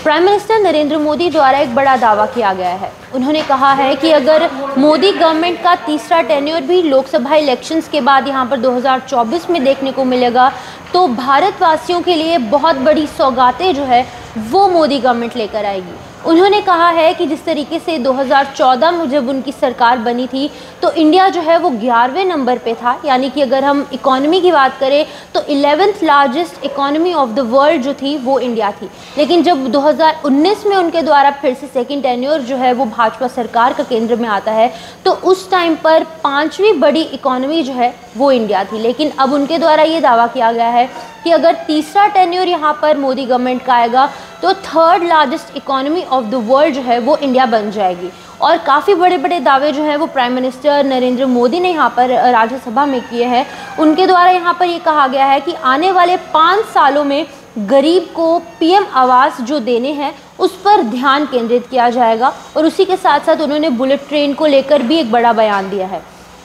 Prime minister Narendra Modi द्वारा एक बड़ा दावा किया गया है। उन्होंने कहा है कि अगर मोदी गवर्नमेंट का तीसरा टेन्योर भी लोकसभा इलेक्शंस के बाद यहाँ पर 2024 में देखने को मिलेगा, तो भारतवासियों के लिए बहुत बड़ी सौगातें जो है वो मोदी गवर्नमेंट लेकर आएगी। उन्होंने कहा है कि जिस तरीके से 2014 में जब उनकी सरकार बनी थी तो इंडिया जो है वो 11वें नंबर पे था, यानी कि अगर हम इकोनॉमी की बात करें तो 11th largest economy of the world जो थी वो इंडिया थी। लेकिन जब 2019 में उनके द्वारा फिर से सेकंड टेन्योर जो है वो भाजपा सरकार का केंद्र में आता है, तो उस टाइम पर 5वीं बड़ी इकोनॉमी जो है वो इंडिया थी। लेकिन अब उनके द्वारा ये दावा किया गया है कि अगर तीसरा टेन्योर यहाँ पर मोदी गवर्नमेंट का आएगा तो 3rd largest economy of the world जो है वो इंडिया बन जाएगी। और काफ़ी बड़े बड़े दावे जो हैं वो प्राइम मिनिस्टर नरेंद्र मोदी ने यहाँ पर राज्यसभा में किए हैं। उनके द्वारा यहाँ पर ये कहा गया है कि आने वाले 5 सालों में गरीब को पीएम आवास जो देने हैं उस पर ध्यान केंद्रित किया जाएगा। और उसी के साथ साथ उन्होंने बुलेट ट्रेन को लेकर भी एक बड़ा बयान दिया है।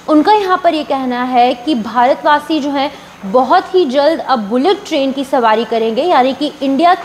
उनका यहाँ पर ये कहना है कि भारतवासी जो हैं बहुत ही जल्द अब बुलेट ट्रेन की सवारी करेंगे, यानी कि इंडिया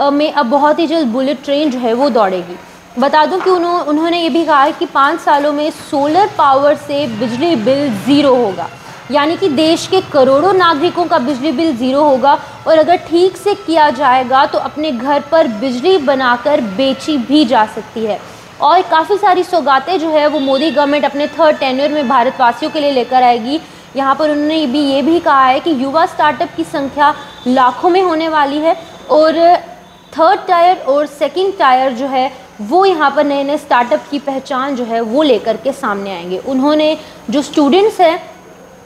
में अब बहुत ही जल्द बुलेट ट्रेन जो है वो दौड़ेगी। बता दूं कि उन्होंने ये भी कहा है कि 5 सालों में सोलर पावर से बिजली बिल ज़ीरो होगा, यानी कि देश के करोड़ों नागरिकों का बिजली बिल ज़ीरो होगा। और अगर ठीक से किया जाएगा तो अपने घर पर बिजली बनाकर बेची भी जा सकती है। और काफ़ी सारी सौगातें जो है वो मोदी गवर्नमेंट अपने 3rd टेन्योर में भारतवासियों के लिए लेकर आएगी। यहाँ पर उन्होंने ये भी कहा है कि युवा स्टार्टअप की संख्या लाखों में होने वाली है और 3rd टायर और 2nd टायर जो है वो यहाँ पर नए नए स्टार्टअप की पहचान जो है वो लेकर के सामने आएंगे। उन्होंने जो स्टूडेंट्स हैं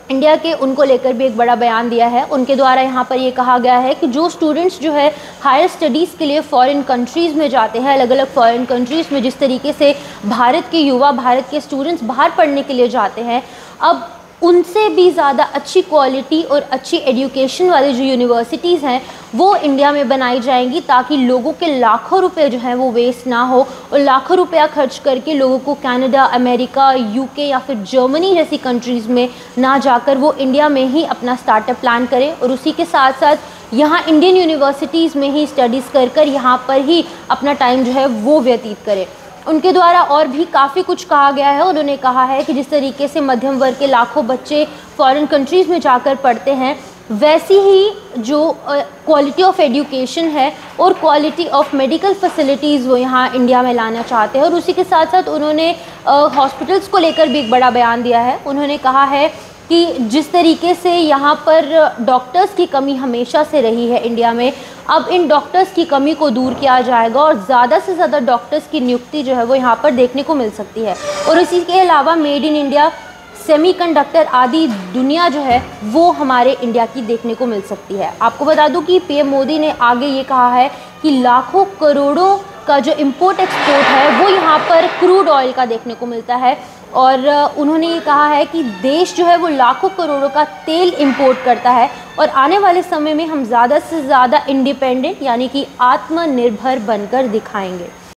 इंडिया के उनको लेकर भी एक बड़ा बयान दिया है। उनके द्वारा यहाँ पर ये कहा गया है कि जो स्टूडेंट्स जो है हायर स्टडीज़ के लिए फॉरेन कंट्रीज़ में जाते हैं, अलग अलग फॉरेन कंट्रीज़ में जिस तरीके से भारत के युवा, भारत के स्टूडेंट्स बाहर पढ़ने के लिए जाते हैं, अब उनसे भी ज़्यादा अच्छी क्वालिटी और अच्छी एजुकेशन वाली जो यूनिवर्सिटीज़ हैं वो इंडिया में बनाई जाएंगी, ताकि लोगों के लाखों रुपए जो हैं वो वेस्ट ना हो और लाखों रुपया खर्च करके लोगों को कनाडा, अमेरिका, यूके या फिर जर्मनी जैसी कंट्रीज़ में ना जाकर वो इंडिया में ही अपना स्टार्टअप प्लान करें और उसी के साथ साथ यहाँ इंडियन यूनिवर्सिटीज़ में ही स्टडीज़ कर यहाँ पर ही अपना टाइम जो है वो व्यतीत करें। उनके द्वारा और भी काफ़ी कुछ कहा गया है। उन्होंने कहा है कि जिस तरीके से मध्यम वर्ग के लाखों बच्चे फॉरेन कंट्रीज़ में जाकर पढ़ते हैं, वैसी ही जो क्वालिटी ऑफ एजुकेशन है और क्वालिटी ऑफ मेडिकल फैसिलिटीज़ वो यहाँ इंडिया में लाना चाहते हैं। और उसी के साथ साथ उन्होंने हॉस्पिटल्स को लेकर भी एक बड़ा बयान दिया है। उन्होंने कहा है कि जिस तरीके से यहाँ पर डॉक्टर्स की कमी हमेशा से रही है इंडिया में, अब इन डॉक्टर्स की कमी को दूर किया जाएगा और ज़्यादा से ज़्यादा डॉक्टर्स की नियुक्ति जो है वो यहाँ पर देखने को मिल सकती है। और इसी के अलावा मेड इन इंडिया, सेमीकंडक्टर आदि दुनिया जो है वो हमारे इंडिया की देखने को मिल सकती है। आपको बता दूं कि पीएम मोदी ने आगे ये कहा है कि लाखों करोड़ों का जो इम्पोर्ट एक्सपोर्ट है वो यहाँ पर क्रूड ऑयल का देखने को मिलता है। और उन्होंने ये कहा है कि देश जो है वो लाखों करोड़ों का तेल इंपोर्ट करता है और आने वाले समय में हम ज़्यादा से ज़्यादा इंडिपेंडेंट यानी कि आत्मनिर्भर बनकर दिखाएंगे।